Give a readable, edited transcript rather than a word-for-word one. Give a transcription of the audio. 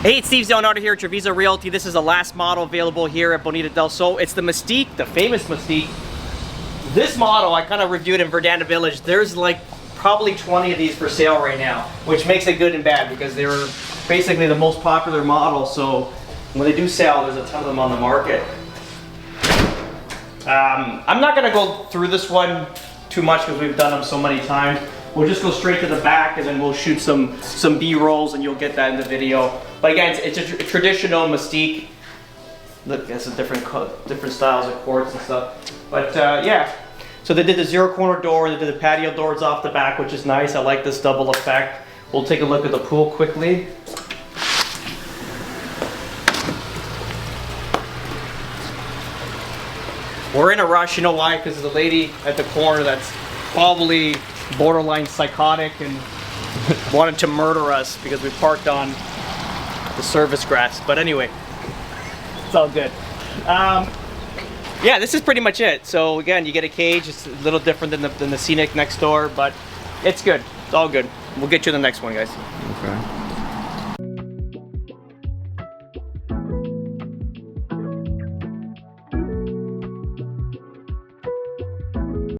Hey, it's Steve Leonardo here at Treviso Realty. This is the last model available here at Bonita del Sol. It's the Mystique, the famous Mystique. This model, I kind of reviewed in Verdana Village. There's like probably 20 of these for sale right now, which makes it good and bad because they're basically the most popular model. So when they do sell, there's a ton of them on the market. I'm not gonna go through this one too much because we've done them so many times. We'll just go straight to the back and then we'll shoot some B-rolls and you'll get that in the video. But again, it's a traditional Mystique. Look, there's some different styles of quartz and stuff. But yeah, so they did the zero corner door, they did the patio doors off the back, which is nice. I like this double effect. We'll take a look at the pool quickly. We're in a rush, you know why? Because there's a lady at the corner that's probably borderline psychotic and wanted to murder us because we parked on the service grass. But anyway, it's all good. Yeah, this is pretty much it. So again, you get a cage. It's a little different than the scenic next door, but it's good. It's all good. We'll get you the next one, guys. Okay.